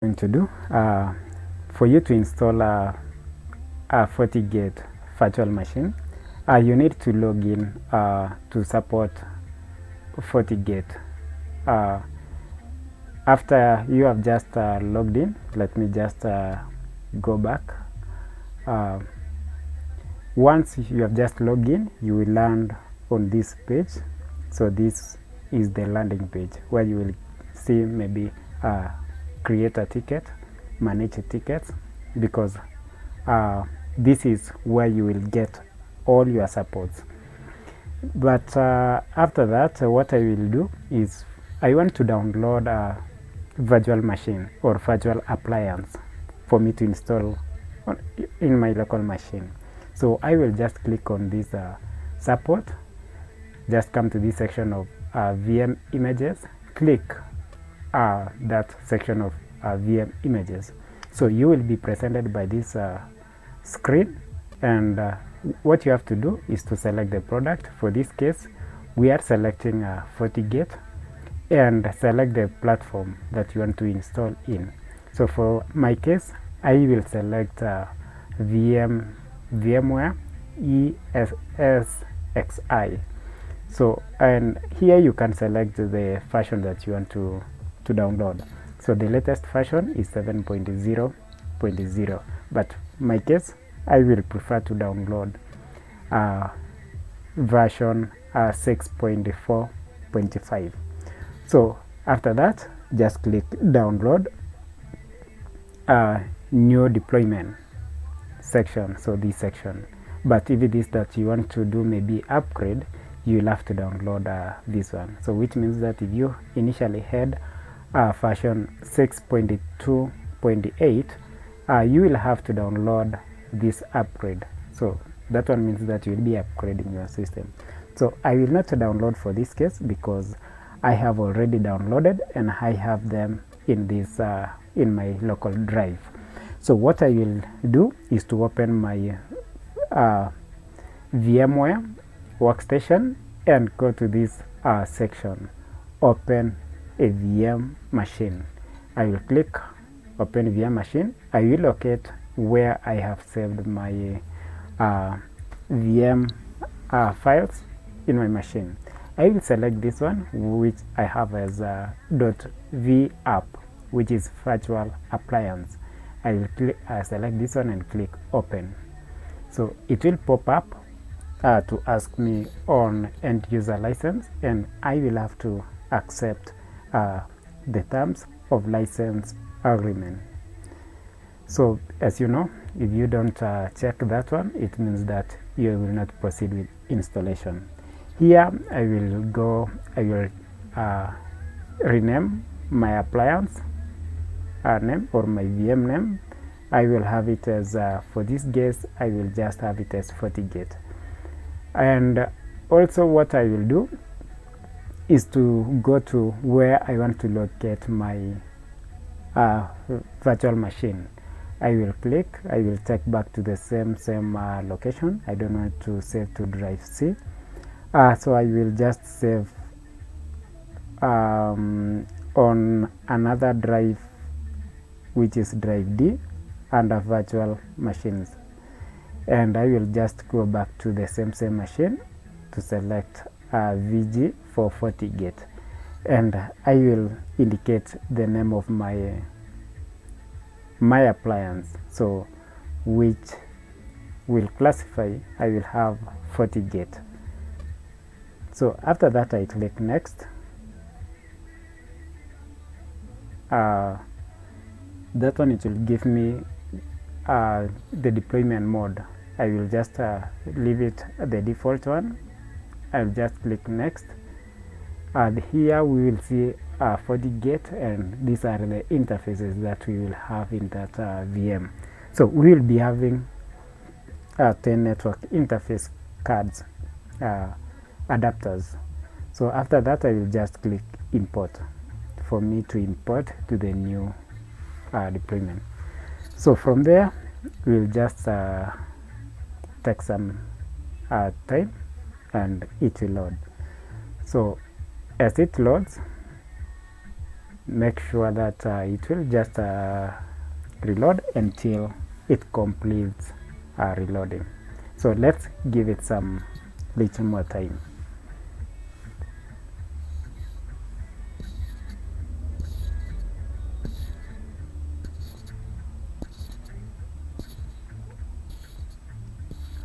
Going to do for you to install a Fortigate virtual machine, you need to log in to support Fortigate. After you have just logged in, let me just go back. Once you have just logged in, you will land on this page. So this is the landing page where you will see maybe create a ticket, manage tickets, because this is where you will get all your supports. But after that, what I will do is I want to download a virtual machine or virtual appliance for me to install in my local machine. So I will just click on this support, just come to this section of VM images, click that section of VM images. So you will be presented by this screen, and what you have to do is to select the product. For this case, we are selecting Fortigate, and select the platform that you want to install in. So for my case, I will select VMware ESXi. So, and here you can select the version that you want to download. So the latest version is 7.0.0, but my case, I will prefer to download version 6.4.5. So after that, just click download new deployment section. So this section, but if it is that you want to do maybe upgrade, you'll have to download this one. So which means that if you initially had version 6.2.8, you will have to download this upgrade. So that one means that you will be upgrading your system. So I will not download for this case because I have already downloaded and I have them in this in my local drive. So what I will do is to open my VMware workstation and go to this section, open a VM machine. I will click open VM machine. I will locate where I have saved my VM files in my machine. I will select this one, which I have as .vapp, which is virtual appliance. I will select this one and click open. So it will pop up to ask me on end user license, and I will have to accept the terms of license agreement. So as you know, if you don't check that one, it means that you will not proceed with installation. Here I will rename my appliance name or my VM name. I will have it as for this case I will just have it as Fortigate. And also what I will do is to go to where I want to locate my virtual machine. I will click, I will take back to the same location. I don't want to save to drive C. So I will just save on another drive, which is drive D, under virtual machines, and I will just go back to the same machine to select VG for Fortigate, and I will indicate the name of my appliance, so which will classify, I will have Fortigate. So after that I click next. That one, it will give me the deployment mode. I will just leave it the default one. I'll just click next, and here we will see Fortigate, and these are the interfaces that we will have in that VM. So we will be having 10 network interface cards, adapters. So after that I will just click import for me to import to the new deployment. So from there we'll just take some time and it will load. So as it loads, make sure that it will just reload until it completes reloading. So let's give it some little more time.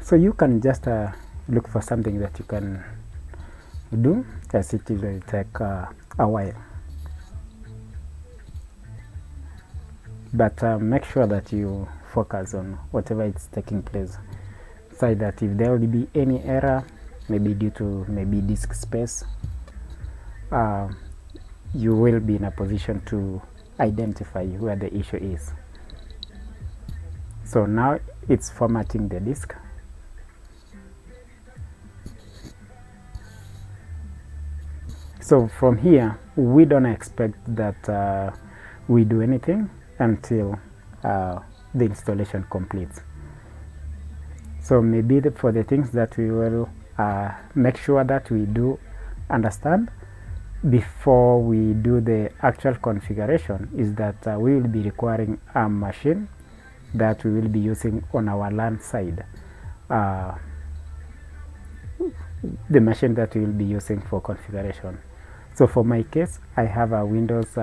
So you can just look for something that you can do, as it will take a while. But make sure that you focus on whatever is taking place, so that if there will be any error, maybe due to maybe disk space, you will be in a position to identify where the issue is. So now it's formatting the disk. So from here, we don't expect that we do anything until the installation completes. So maybe for the things that we will make sure that we do understand before we do the actual configuration is that we will be requiring a machine that we will be using on our LAN side. The machine that we will be using for configuration. So for my case, I have a Windows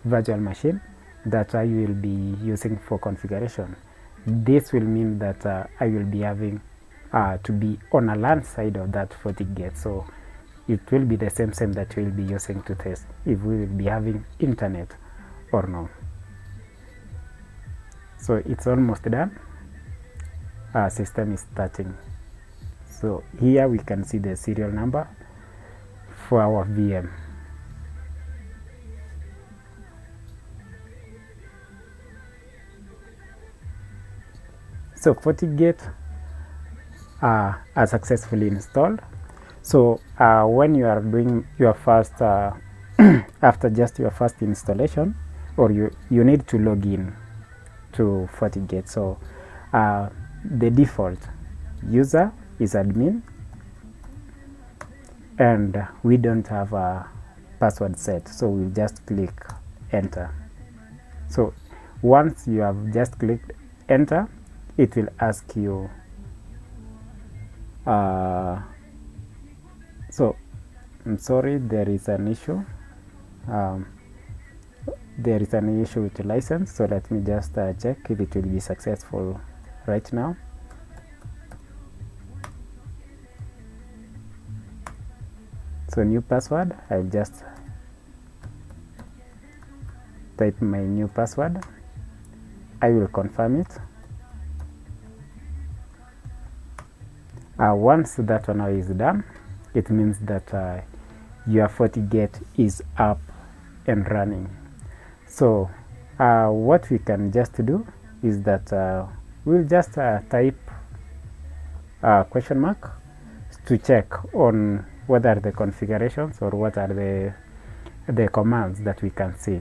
virtual machine that I will be using for configuration. This will mean that I will be having to be on a LAN side of that Fortigate. So it will be the same that we'll be using to test if we will be having internet or no. So it's almost done. Our system is starting. So here we can see the serial number for our VM. So Fortigate are successfully installed. So when you are doing your first after just your first installation, or you need to log in to Fortigate. So the default user is admin, and we don't have a password set, so we'll just click enter. So once you have just clicked enter, it will ask you so I'm sorry, there is an issue. There is an issue with the license, so let me just check if it will be successful right now. So new password, I'll just type my new password. I will confirm it. Once that one is done, it means that your Fortigate is up and running. So what we can just do is that we'll just type question mark to check on what are the configurations or what are the commands that we can see.